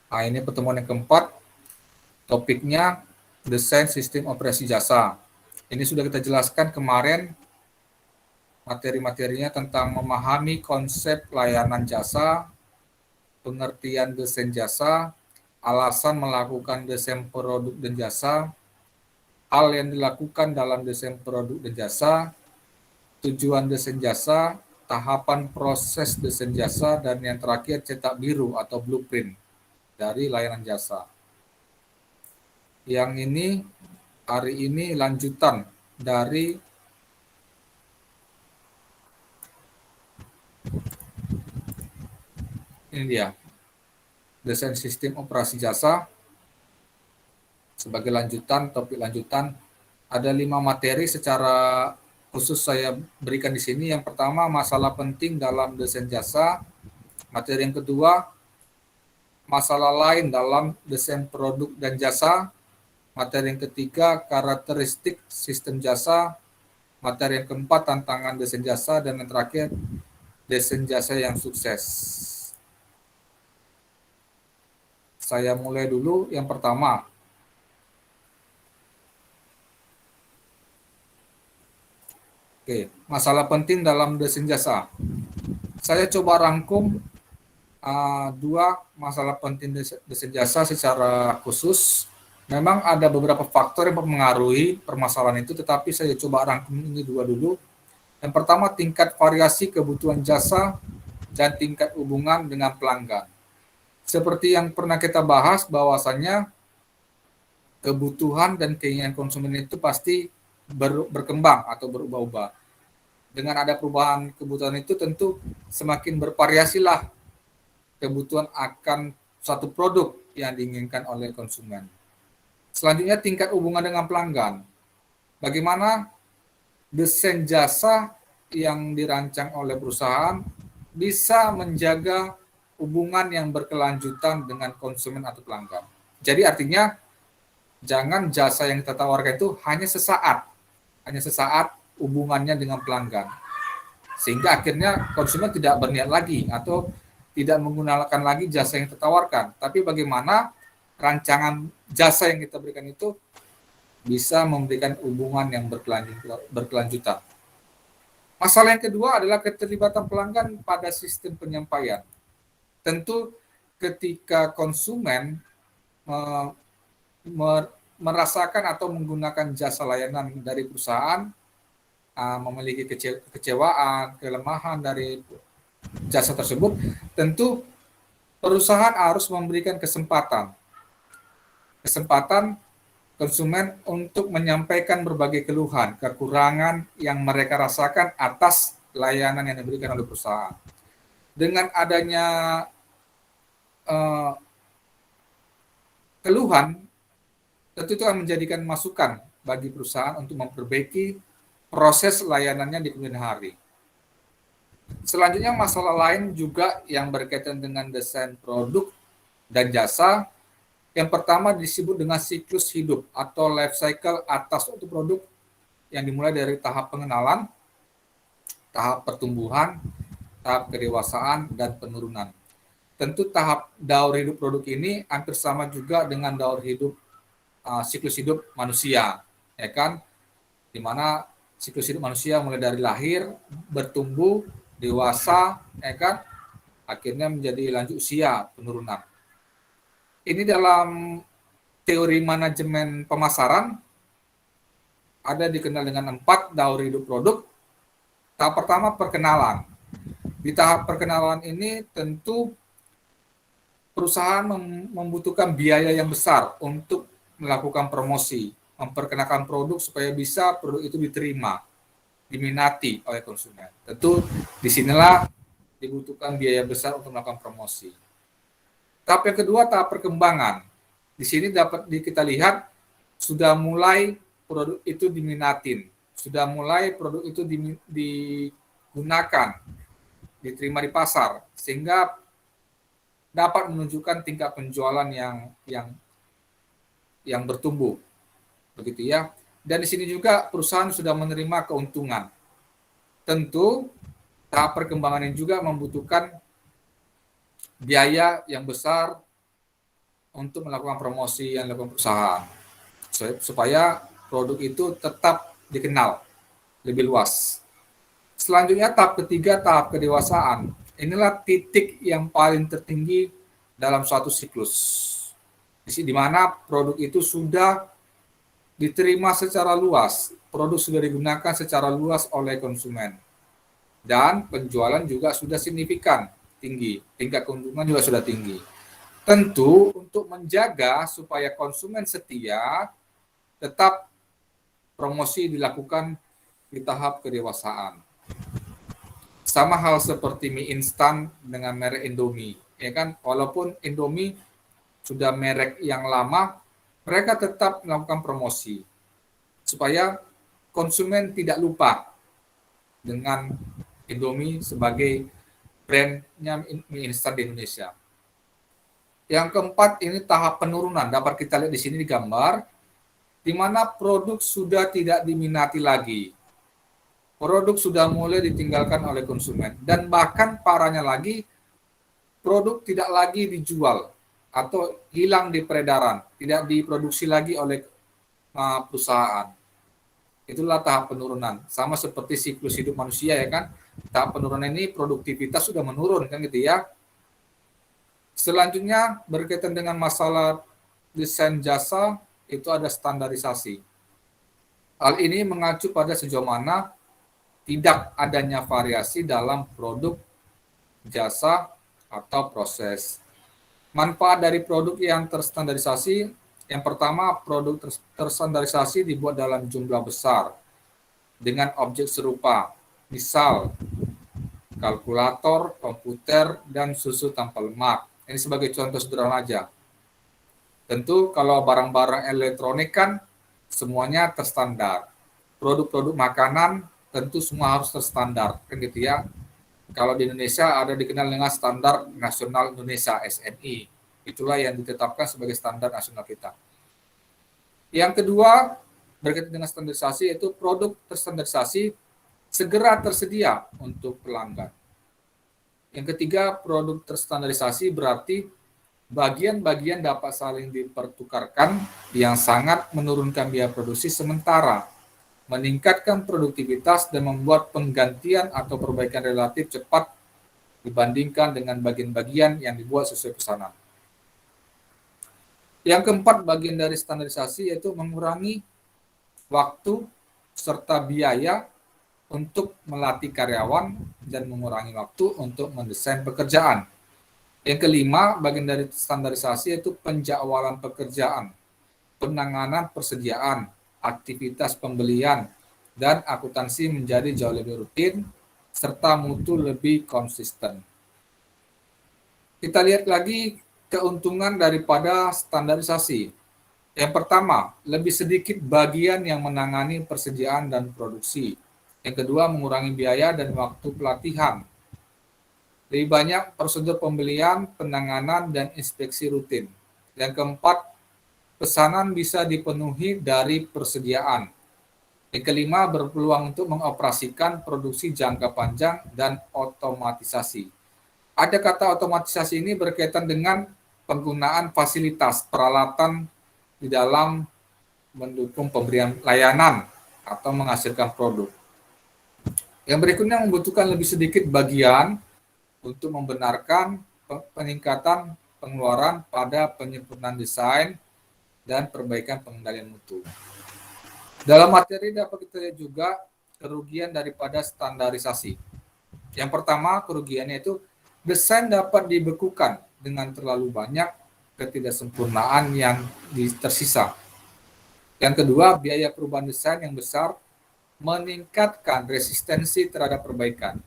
Nah, ini pertemuan yang keempat, topiknya desain sistem operasi jasa. Ini sudah kita jelaskan kemarin materi-materinya tentang memahami konsep layanan jasa, pengertian desain jasa, alasan melakukan desain produk dan jasa, hal yang dilakukan dalam desain produk dan jasa, tujuan desain jasa, tahapan proses desain jasa, dan yang terakhir cetak biru atau blueprint dari layanan jasa. Yang ini hari ini lanjutan dari ini dia, desain sistem operasi jasa. Sebagai lanjutan, topik lanjutan, ada 5 materi secara khusus saya berikan di sini. Yang pertama, masalah penting dalam desain jasa. Materi yang kedua, masalah lain dalam desain produk dan jasa. Materi yang ketiga, karakteristik sistem jasa. Materi yang keempat, tantangan desain jasa. Dan yang terakhir, desain jasa yang sukses. Saya mulai dulu. Yang pertama, masalah penting dalam desain jasa. Saya coba rangkum 2 masalah penting desain jasa secara khusus. Memang ada beberapa faktor yang mempengaruhi permasalahan itu, tetapi saya coba rangkum ini 2 dulu. Yang pertama, tingkat variasi kebutuhan jasa dan tingkat hubungan dengan pelanggan. Seperti yang pernah kita bahas, bahwasannya kebutuhan dan keinginan konsumen itu pasti berkembang atau berubah-ubah. Dengan ada perubahan kebutuhan itu tentu semakin bervariasilah kebutuhan akan suatu produk yang diinginkan oleh konsumen. Selanjutnya, tingkat hubungan dengan pelanggan. Bagaimana desain jasa yang dirancang oleh perusahaan bisa menjaga hubungan yang berkelanjutan dengan konsumen atau pelanggan. Jadi artinya jangan jasa yang kita tawarkan itu hanya sesaat hubungannya dengan pelanggan, sehingga akhirnya konsumen tidak berniat lagi atau tidak menggunakan lagi jasa yang kita tawarkan. Tapi bagaimana rancangan jasa yang kita berikan itu bisa memberikan hubungan yang berkelanjutan. Masalah yang kedua adalah keterlibatan pelanggan pada sistem penyampaian. Tentu ketika konsumen merasakan atau menggunakan jasa layanan dari perusahaan, memiliki kekecewaan, kelemahan dari jasa tersebut, tentu perusahaan harus memberikan kesempatan konsumen untuk menyampaikan berbagai keluhan, kekurangan yang mereka rasakan atas layanan yang diberikan oleh perusahaan. Dengan adanya keluhan, tentu itu akan menjadikan masukan bagi perusahaan untuk memperbaiki proses layanannya di kemudian hari. Selanjutnya, masalah lain juga yang berkaitan dengan desain produk dan jasa. Yang pertama disebut dengan siklus hidup atau life cycle atas suatu produk, yang dimulai dari tahap pengenalan, tahap pertumbuhan, tahap kedewasaan, dan penurunan. Tentu tahap daur hidup produk ini hampir sama juga dengan daur hidup siklus hidup manusia, ya kan? Di mana siklus hidup manusia mulai dari lahir, bertumbuh, dewasa, ya kan? Akhirnya menjadi lanjut usia, penurunan. Ini dalam teori manajemen pemasaran ada dikenal dengan 4 daur hidup produk. Tahap pertama, perkenalan. Di tahap perkenalan ini tentu perusahaan membutuhkan biaya yang besar untuk melakukan promosi, memperkenalkan produk supaya bisa produk itu diterima, diminati oleh konsumen. Tentu disinilah dibutuhkan biaya besar untuk melakukan promosi. Tahap yang kedua, tahap perkembangan. Di sini dapat kita lihat sudah mulai produk itu diminatin, sudah mulai produk itu digunakan, diterima di pasar, sehingga dapat menunjukkan tingkat penjualan yang bertumbuh, begitu ya. Dan di sini juga perusahaan sudah menerima keuntungan. Tentu tahap perkembangan ini juga membutuhkan biaya yang besar untuk melakukan promosi yang dilakukan perusahaan supaya produk itu tetap dikenal lebih luas. Selanjutnya tahap ketiga, tahap kedewasaan. Inilah titik yang paling tertinggi dalam suatu siklus. Di mana produk itu sudah diterima secara luas, produk sudah digunakan secara luas oleh konsumen. Dan penjualan juga sudah signifikan tinggi, tingkat keuntungan juga sudah tinggi. Tentu untuk menjaga supaya konsumen setia, tetap promosi dilakukan di tahap kedewasaan. Sama hal seperti mie instan dengan merek Indomie, ya kan? Walaupun Indomie sudah merek yang lama, mereka tetap melakukan promosi supaya konsumen tidak lupa dengan Indomie sebagai brandnya mie instan di Indonesia. Yang keempat ini tahap penurunan, dapat kita lihat di sini di gambar, di mana produk sudah tidak diminati lagi. Produk sudah mulai ditinggalkan oleh konsumen. Dan bahkan parahnya lagi, produk tidak lagi dijual atau hilang di peredaran, tidak diproduksi lagi oleh perusahaan. Itulah tahap penurunan. Sama seperti siklus hidup manusia ya kan. Tahap penurunan ini produktivitas sudah menurun kan gitu ya. Selanjutnya berkaitan dengan masalah desain jasa, itu ada standarisasi. Hal ini mengacu pada sejauh mana tidak adanya variasi dalam produk, jasa, atau proses. Manfaat dari produk yang terstandarisasi, yang pertama produk terstandarisasi dibuat dalam jumlah besar dengan objek serupa, misal kalkulator, komputer, dan susu tanpa lemak. Ini sebagai contoh sederhana aja. Tentu kalau barang-barang elektronik kan semuanya terstandar. Produk-produk makanan tentu semua harus terstandar, kan gitu ya. Kalau di Indonesia ada dikenal dengan Standar Nasional Indonesia (SNI). Itulah yang ditetapkan sebagai standar nasional kita. Yang kedua, berkaitan dengan standarisasi, yaitu produk terstandarisasi segera tersedia untuk pelanggan. Yang ketiga, produk terstandarisasi berarti bagian-bagian dapat saling dipertukarkan yang sangat menurunkan biaya produksi sementara, meningkatkan produktivitas dan membuat penggantian atau perbaikan relatif cepat dibandingkan dengan bagian-bagian yang dibuat sesuai pesanan. Yang keempat, bagian dari standarisasi yaitu mengurangi waktu serta biaya untuk melatih karyawan dan mengurangi waktu untuk mendesain pekerjaan. Yang kelima, bagian dari standarisasi yaitu penjadwalan pekerjaan, penanganan persediaan, aktivitas pembelian, dan akuntansi menjadi jauh lebih rutin, serta mutu lebih konsisten. Kita lihat lagi keuntungan daripada standarisasi. Yang pertama, lebih sedikit bagian yang menangani persediaan dan produksi. Yang kedua, mengurangi biaya dan waktu pelatihan. Lebih banyak prosedur pembelian, penanganan, dan inspeksi rutin. Yang keempat, pesanan bisa dipenuhi dari persediaan. Yang kelima, berpeluang untuk mengoperasikan produksi jangka panjang dan otomatisasi. Ada kata otomatisasi ini berkaitan dengan penggunaan fasilitas peralatan di dalam mendukung pemberian layanan atau menghasilkan produk. Yang berikutnya membutuhkan lebih sedikit bagian untuk membenarkan peningkatan pengeluaran pada penyempurnaan desain dan perbaikan pengendalian mutu. Dalam materi dapat kita lihat juga kerugian daripada standarisasi. Yang pertama, kerugiannya itu desain dapat dibekukan dengan terlalu banyak ketidaksempurnaan yang tersisa. Yang kedua, biaya perubahan desain yang besar meningkatkan resistensi terhadap perbaikan.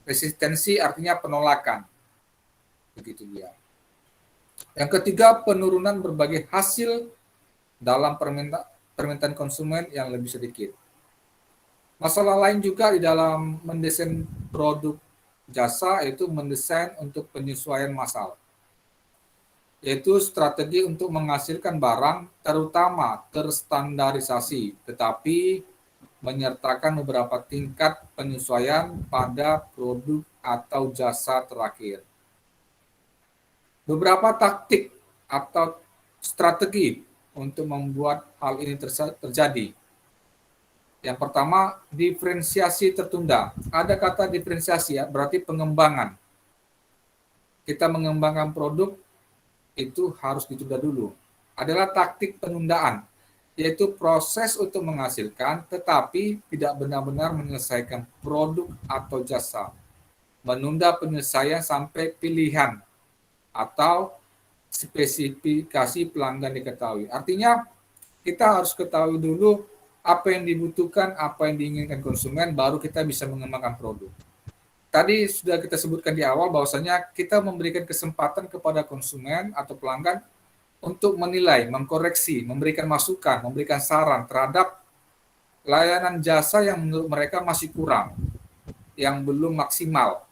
Resistensi artinya penolakan. Begitu dia. Yang ketiga, penurunan berbagai hasil dalam permintaan konsumen yang lebih sedikit. Masalah lain juga di dalam mendesain produk jasa yaitu mendesain untuk penyesuaian massal. Yaitu strategi untuk menghasilkan barang terutama terstandarisasi, tetapi menyertakan beberapa tingkat penyesuaian pada produk atau jasa terakhir. Beberapa taktik atau strategi untuk membuat hal ini terjadi. Yang pertama, diferensiasi tertunda. Ada kata diferensiasi ya, berarti pengembangan. Kita mengembangkan produk itu harus ditunda dulu. Adalah taktik penundaan, yaitu proses untuk menghasilkan tetapi tidak benar-benar menyelesaikan produk atau jasa. Menunda penyelesaian sampai pilihan atau spesifikasi pelanggan diketahui. Artinya kita harus ketahui dulu apa yang dibutuhkan, apa yang diinginkan konsumen, baru kita bisa mengembangkan produk. Tadi sudah kita sebutkan di awal bahwasanya kita memberikan kesempatan kepada konsumen atau pelanggan untuk menilai, mengkoreksi, memberikan masukan, memberikan saran terhadap layanan jasa yang menurut mereka masih kurang, yang belum maksimal.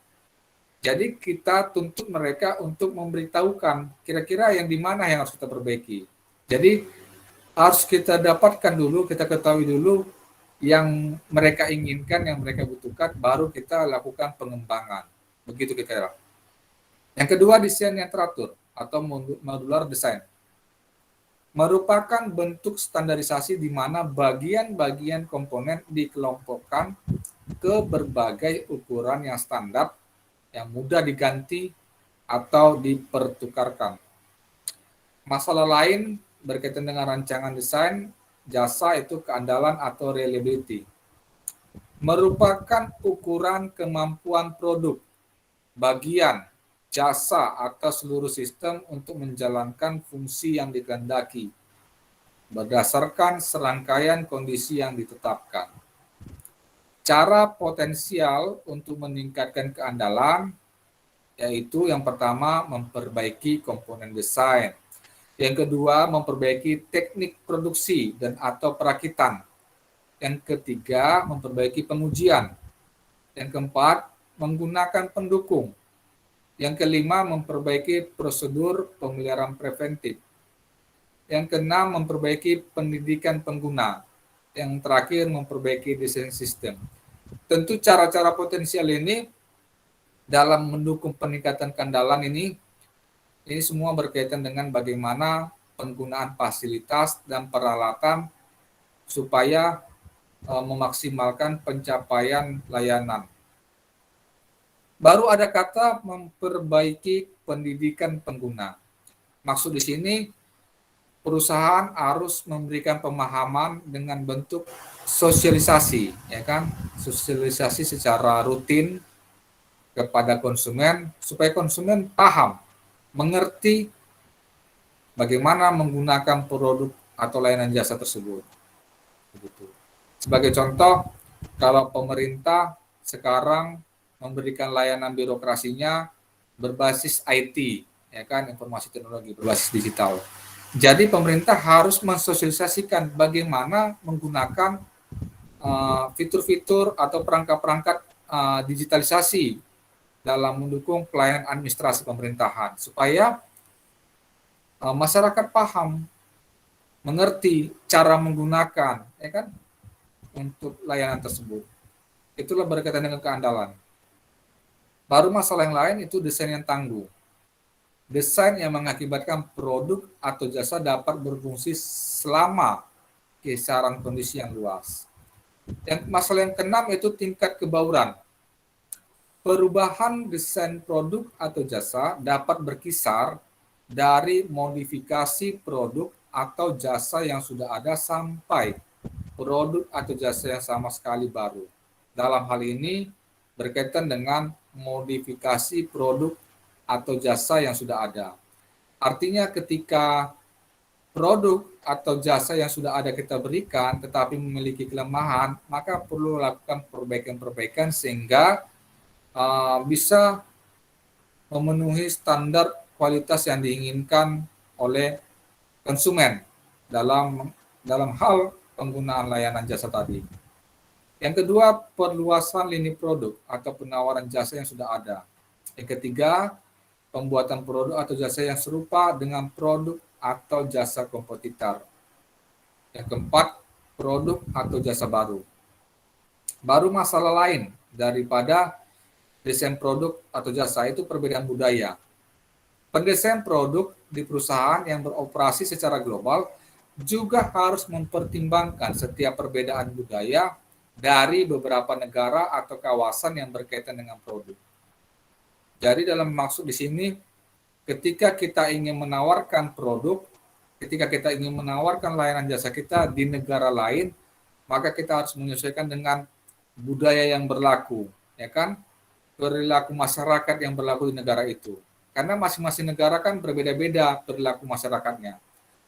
Jadi kita tuntut mereka untuk memberitahukan kira-kira yang di mana yang harus kita perbaiki. Jadi harus kita dapatkan dulu, kita ketahui dulu yang mereka inginkan, yang mereka butuhkan, baru kita lakukan pengembangan. Begitu kira-kira. Yang kedua, desain yang teratur atau modular design. Merupakan bentuk standarisasi di mana bagian-bagian komponen dikelompokkan ke berbagai ukuran yang standar, yang mudah diganti atau dipertukarkan. Masalah lain berkaitan dengan rancangan desain jasa itu keandalan atau reliability. Merupakan ukuran kemampuan produk, bagian, jasa atau seluruh sistem untuk menjalankan fungsi yang dikehendaki berdasarkan serangkaian kondisi yang ditetapkan. Cara potensial untuk meningkatkan keandalan yaitu yang pertama memperbaiki komponen desain, yang kedua memperbaiki teknik produksi dan atau perakitan, yang ketiga memperbaiki pengujian, yang keempat menggunakan pendukung, yang kelima memperbaiki prosedur pemeliharaan preventif, yang keenam memperbaiki pendidikan pengguna, yang terakhir memperbaiki desain sistem. Tentu cara-cara potensial ini dalam mendukung peningkatan keandalan ini semua berkaitan dengan bagaimana penggunaan fasilitas dan peralatan supaya memaksimalkan pencapaian layanan. Baru ada kata memperbaiki pendidikan pengguna. Maksud di sini perusahaan harus memberikan pemahaman dengan bentuk sosialisasi, ya kan? Sosialisasi secara rutin kepada konsumen supaya konsumen paham, mengerti bagaimana menggunakan produk atau layanan jasa tersebut. Begitu. Sebagai contoh, kalau pemerintah sekarang memberikan layanan birokrasinya berbasis IT, ya kan, informasi teknologi berbasis digital. Jadi pemerintah harus mensosialisasikan bagaimana menggunakan fitur-fitur atau perangkat-perangkat digitalisasi dalam mendukung pelayanan administrasi pemerintahan supaya masyarakat paham, mengerti cara menggunakan, ya kan, untuk layanan tersebut. Itulah berkaitan dengan keandalan. Baru masalah yang lain itu desain yang tangguh. Desain yang mengakibatkan produk atau jasa dapat berfungsi selama kisaran kondisi yang luas. Yang masalah yang keenam itu tingkat kebauran. Perubahan desain produk atau jasa dapat berkisar dari modifikasi produk atau jasa yang sudah ada sampai produk atau jasa yang sama sekali baru. Dalam hal ini berkaitan dengan modifikasi produk atau jasa yang sudah ada. Artinya ketika produk atau jasa yang sudah ada kita berikan tetapi memiliki kelemahan, maka perlu lakukan perbaikan-perbaikan sehingga bisa memenuhi standar kualitas yang diinginkan oleh konsumen dalam hal penggunaan layanan jasa tadi. Yang kedua, perluasan lini produk atau penawaran jasa yang sudah ada. Yang ketiga, pembuatan produk atau jasa yang serupa dengan produk atau jasa kompetitor. Yang keempat, produk atau jasa baru. Baru masalah lain daripada desain produk atau jasa itu perbedaan budaya. Pendesain produk di perusahaan yang beroperasi secara global juga harus mempertimbangkan setiap perbedaan budaya dari beberapa negara atau kawasan yang berkaitan dengan produk. Jadi dalam maksud di sini, ketika kita ingin menawarkan produk, ketika kita ingin menawarkan layanan jasa kita di negara lain, maka kita harus menyesuaikan dengan budaya yang berlaku, ya kan? Perilaku masyarakat yang berlaku di negara itu. Karena masing-masing negara kan berbeda-beda perilaku masyarakatnya,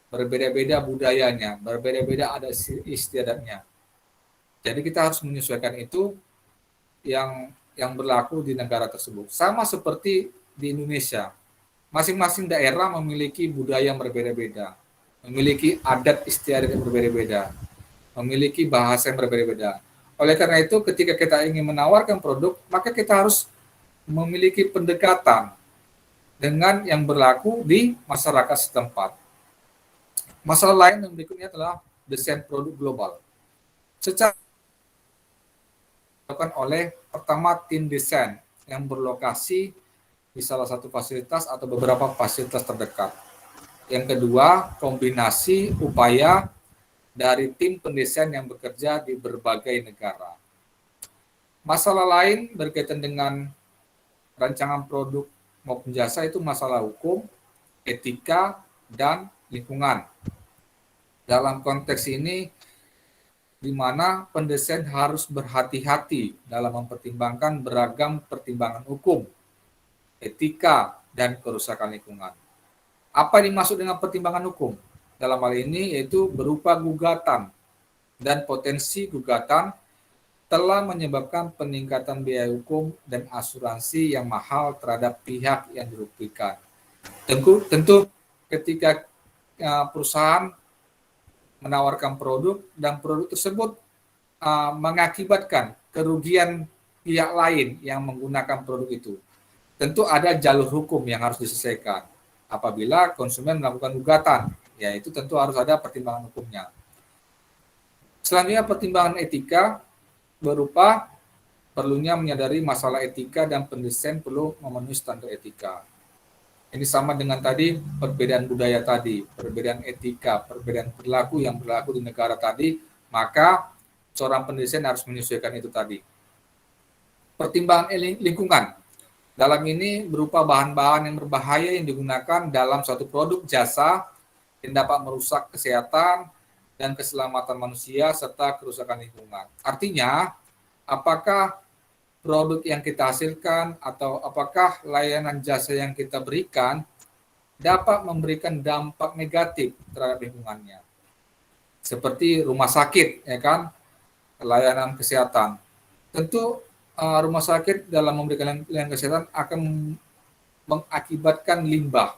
berbeda-beda budayanya, berbeda-beda adat istiadatnya. Jadi kita harus menyesuaikan itu yang berlaku di negara tersebut. Sama seperti di Indonesia, masing-masing daerah memiliki budaya yang berbeda-beda, memiliki adat istiadat yang berbeda-beda, memiliki bahasa yang berbeda-beda. Oleh karena itu, ketika kita ingin menawarkan produk, maka kita harus memiliki pendekatan dengan yang berlaku di masyarakat setempat. Masalah lain yang berikutnya adalah desain produk global. Secara dilakukan oleh pertama tim desain yang berlokasi di salah satu fasilitas atau beberapa fasilitas terdekat. Yang kedua, kombinasi upaya dari tim pendesain yang bekerja di berbagai negara. Masalah lain berkaitan dengan rancangan produk maupun jasa itu masalah hukum, etika, dan lingkungan. Dalam konteks ini, di mana pendesain harus berhati-hati dalam mempertimbangkan beragam pertimbangan hukum, etika, dan kerusakan lingkungan. Apa yang dimaksud dengan pertimbangan hukum? Dalam hal ini yaitu berupa gugatan, dan potensi gugatan telah menyebabkan peningkatan biaya hukum dan asuransi yang mahal terhadap pihak yang dirugikan. Tentu ketika perusahaan menawarkan produk dan produk tersebut mengakibatkan kerugian pihak lain yang menggunakan produk itu, tentu ada jalur hukum yang harus diselesaikan. Apabila konsumen melakukan gugatan, ya itu tentu harus ada pertimbangan hukumnya. Selanjutnya pertimbangan etika berupa perlunya menyadari masalah etika dan pendesain perlu memenuhi standar etika. Ini sama dengan tadi perbedaan budaya tadi, perbedaan etika, perbedaan perilaku yang berlaku di negara tadi, maka seorang pendesain harus menyesuaikan itu tadi. Pertimbangan lingkungan. Dalam ini berupa bahan-bahan yang berbahaya yang digunakan dalam suatu produk jasa yang dapat merusak kesehatan dan keselamatan manusia serta kerusakan lingkungan. Artinya, apakah produk yang kita hasilkan atau apakah layanan jasa yang kita berikan dapat memberikan dampak negatif terhadap lingkungannya. Seperti rumah sakit, ya kan, layanan kesehatan. Tentu rumah sakit dalam memberikan layanan kesehatan akan mengakibatkan limbah,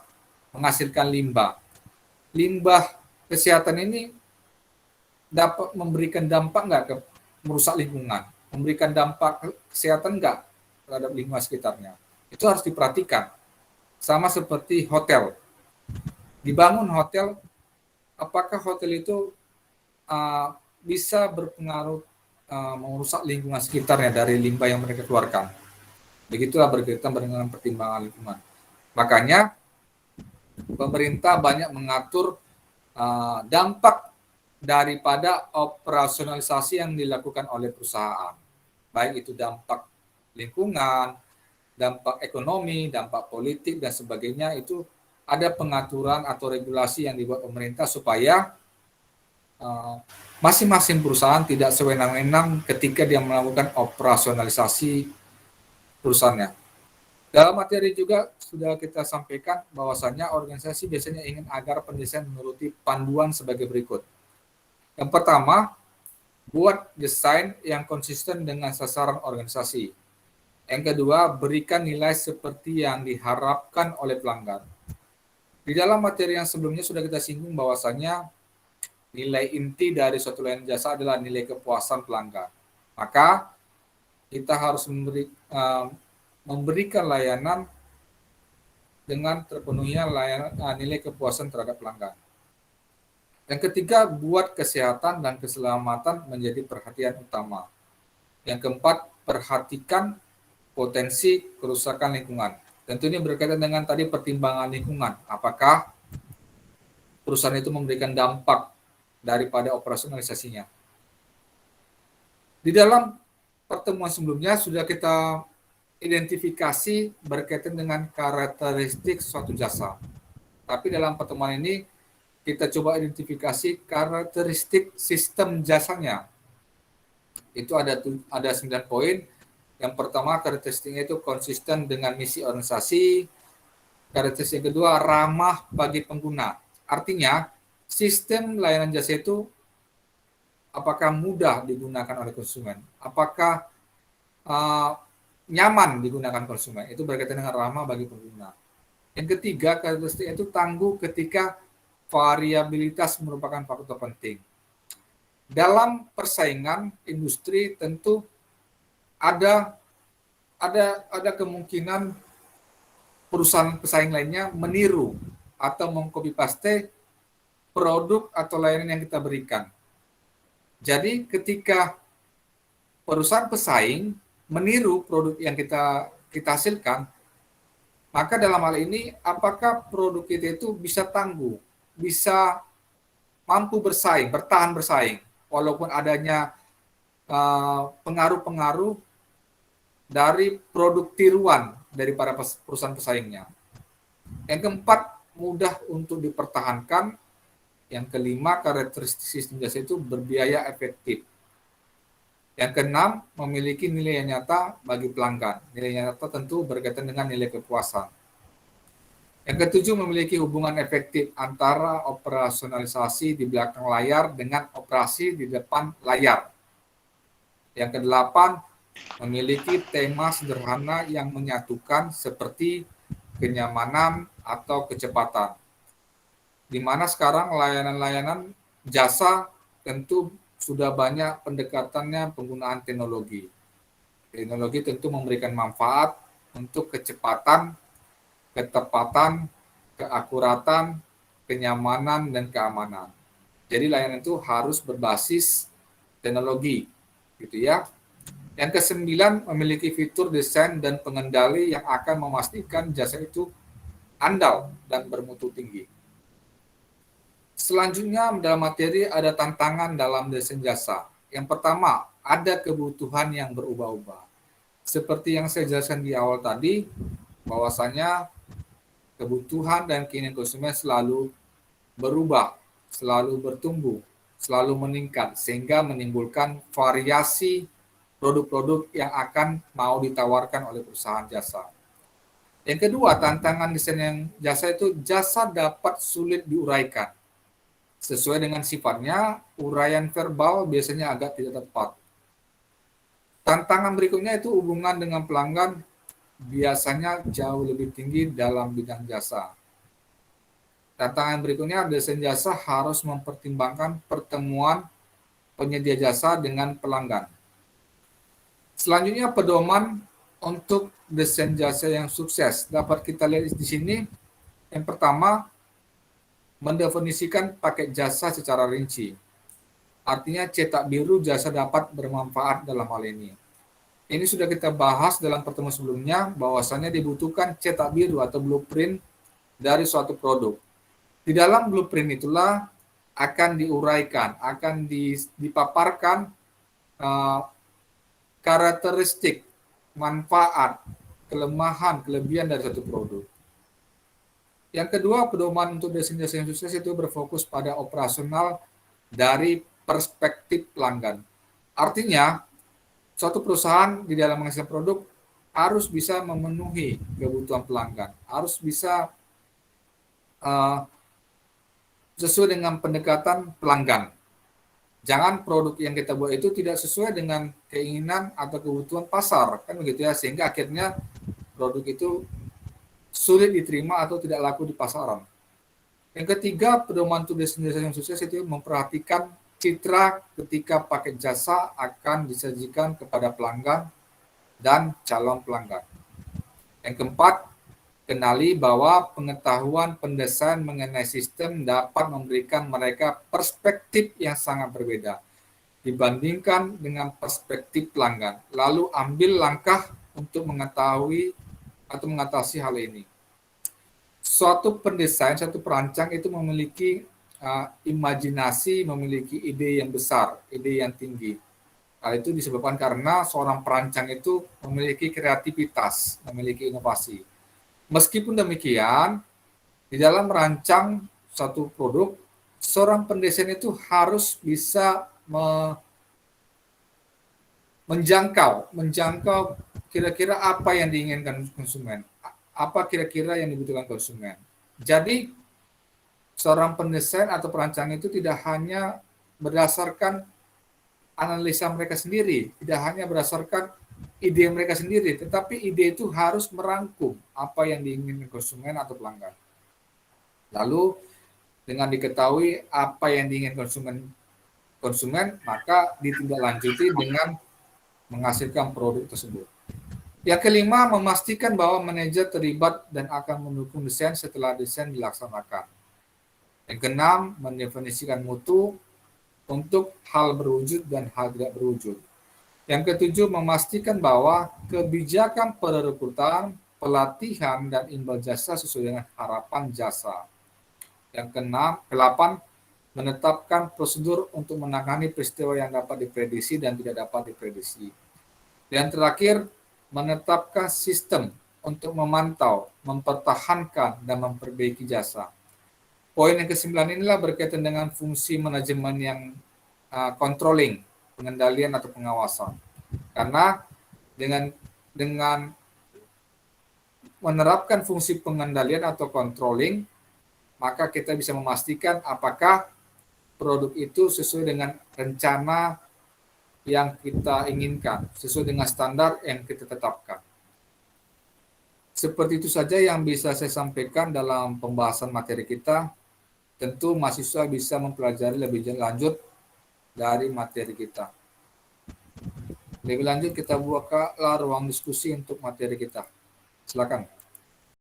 menghasilkan limbah. Limbah kesehatan ini dapat memberikan dampak nggak ke merusak lingkungan, memberikan dampak kesehatan nggak terhadap lingkungan sekitarnya. Itu harus diperhatikan. Sama seperti hotel. Dibangun hotel, apakah hotel itu bisa berpengaruh merusak lingkungan sekitarnya dari limbah yang mereka keluarkan. Begitulah berkaitan dengan pertimbangan lingkungan. Makanya pemerintah banyak mengatur dampak daripada operasionalisasi yang dilakukan oleh perusahaan. Baik itu dampak lingkungan, dampak ekonomi, dampak politik, dan sebagainya, itu ada pengaturan atau regulasi yang dibuat pemerintah supaya masing-masing perusahaan tidak sewenang-wenang ketika dia melakukan operasionalisasi perusahaannya. Dalam materi juga sudah kita sampaikan bahwasannya organisasi biasanya ingin agar pendesain menuruti panduan sebagai berikut. Yang pertama, buat desain yang konsisten dengan sasaran organisasi. Yang kedua, berikan nilai seperti yang diharapkan oleh pelanggan. Di dalam materi yang sebelumnya sudah kita singgung bahwasannya nilai inti dari suatu layanan jasa adalah nilai kepuasan pelanggan. Maka kita harus memberikan layanan dengan terpenuhinya nilai kepuasan terhadap pelanggan. Yang ketiga, buat kesehatan dan keselamatan menjadi perhatian utama. Yang keempat, perhatikan potensi kerusakan lingkungan. Tentu ini berkaitan dengan tadi pertimbangan lingkungan. Apakah perusahaan itu memberikan dampak daripada operasionalisasinya. Di dalam pertemuan sebelumnya sudah kita identifikasi berkaitan dengan karakteristik suatu jasa. Tapi dalam pertemuan ini kita coba identifikasi karakteristik sistem jasanya. Itu ada 9 poin. Yang pertama, karakteristiknya itu konsisten dengan misi organisasi. Karakteristik yang kedua, ramah bagi pengguna. Artinya, sistem layanan jasa itu apakah mudah digunakan oleh konsumen? Apakah nyaman digunakan konsumen? Itu berkaitan dengan ramah bagi pengguna. Yang ketiga, karakteristik itu tangguh ketika variabilitas merupakan faktor penting. Dalam persaingan industri tentu ada kemungkinan perusahaan pesaing lainnya meniru atau mengcopy paste produk atau layanan yang kita berikan. Jadi ketika perusahaan pesaing meniru produk yang kita hasilkan, maka dalam hal ini apakah produk kita itu bisa tangguh, bisa mampu bersaing, bertahan bersaing, walaupun adanya pengaruh-pengaruh dari produk tiruan dari para perusahaan pesaingnya. Yang keempat, mudah untuk dipertahankan. Yang kelima, karakteristik sistem jasa itu berbiaya efektif. Yang keenam, memiliki nilai yang nyata bagi pelanggan. Nilai yang nyata tentu berkaitan dengan nilai kepuasan. Yang ketujuh, memiliki hubungan efektif antara operasionalisasi di belakang layar dengan operasi di depan layar. Yang kedelapan, memiliki tema sederhana yang menyatukan seperti kenyamanan atau kecepatan. Di mana sekarang layanan-layanan jasa tentu sudah banyak pendekatannya penggunaan teknologi. Teknologi tentu memberikan manfaat untuk kecepatan, ketepatan, keakuratan, kenyamanan, dan keamanan. Jadi layanan itu harus berbasis teknologi, gitu ya. Yang kesembilan, memiliki fitur desain dan pengendali yang akan memastikan jasa itu andal dan bermutu tinggi. Selanjutnya dalam materi ada tantangan dalam desain jasa. Yang pertama, ada kebutuhan yang berubah-ubah. Seperti yang saya jelaskan di awal tadi, bahwasanya kebutuhan dan keinginan konsumen selalu berubah, selalu bertumbuh, selalu meningkat, sehingga menimbulkan variasi produk-produk yang akan mau ditawarkan oleh perusahaan jasa. Yang kedua, tantangan desain yang jasa itu jasa dapat sulit diuraikan. Sesuai dengan sifatnya, uraian verbal biasanya agak tidak tepat. Tantangan berikutnya itu hubungan dengan pelanggan biasanya jauh lebih tinggi dalam bidang jasa. Tantangan berikutnya, desain jasa harus mempertimbangkan pertemuan penyedia jasa dengan pelanggan. Selanjutnya, pedoman untuk desain jasa yang sukses. Dapat kita lihat di sini. Yang pertama, mendefinisikan paket jasa secara rinci. Artinya cetak biru jasa dapat bermanfaat dalam hal ini. Ini sudah kita bahas dalam pertemuan sebelumnya, bahwasannya dibutuhkan cetak biru atau blueprint dari suatu produk. Di dalam blueprint itulah akan diuraikan, akan dipaparkan karakteristik, manfaat, kelemahan, kelebihan dari satu produk. Yang kedua, pedoman untuk desain jasa yang sukses itu berfokus pada operasional dari perspektif pelanggan. Artinya, suatu perusahaan di dalam menghasilkan produk harus bisa memenuhi kebutuhan pelanggan, harus bisa sesuai dengan pendekatan pelanggan. Jangan produk yang kita buat itu tidak sesuai dengan keinginan atau kebutuhan pasar, kan begitu ya, sehingga akhirnya produk itu sulit diterima atau tidak laku di pasaran. Yang ketiga, pedoman untuk desain jasa yang sukses itu memperhatikan citra ketika paket jasa akan disajikan kepada pelanggan dan calon pelanggan. Yang keempat, kenali bahwa pengetahuan pendesain mengenai sistem dapat memberikan mereka perspektif yang sangat berbeda dibandingkan dengan perspektif pelanggan. Lalu ambil langkah untuk mengetahui atau mengatasi hal ini. Suatu pendesain, satu perancang itu memiliki imajinasi, memiliki ide yang besar, ide yang tinggi. Hal itu disebabkan karena seorang perancang itu memiliki kreativitas, memiliki inovasi. Meskipun demikian, di dalam merancang satu produk, seorang pendesain itu harus bisa menjangkau kira-kira apa yang diinginkan konsumen, apa kira-kira yang dibutuhkan konsumen. Jadi seorang pendesain atau perancang itu tidak hanya berdasarkan analisa mereka sendiri, tidak hanya berdasarkan ide mereka sendiri, tetapi ide itu harus merangkum apa yang diinginkan konsumen atau pelanggan. Lalu dengan diketahui apa yang diinginkan konsumen, maka ditindaklanjuti dengan menghasilkan produk tersebut. Yang kelima, memastikan bahwa manajer terlibat dan akan mendukung desain setelah desain dilaksanakan. Yang keenam, mendefinisikan mutu untuk hal berwujud dan hal tidak berwujud. Yang ketujuh, memastikan bahwa kebijakan perekrutan, pelatihan, dan imbal jasa sesuai dengan harapan jasa. Yang ke-8, menetapkan prosedur untuk menangani peristiwa yang dapat diprediksi dan tidak dapat diprediksi. Dan terakhir, menetapkan sistem untuk memantau, mempertahankan, dan memperbaiki jasa. Poin yang ke-9 inilah berkaitan dengan fungsi manajemen yang controlling, pengendalian atau pengawasan. Karena dengan menerapkan fungsi pengendalian atau controlling, maka kita bisa memastikan apakah produk itu sesuai dengan rencana yang kita inginkan, sesuai dengan standar yang kita tetapkan. Seperti itu saja yang bisa saya sampaikan dalam pembahasan materi kita. Tentu mahasiswa bisa mempelajari lebih lanjut dari materi kita. Lebih lanjut kita buka ruang diskusi untuk materi kita. Silakan.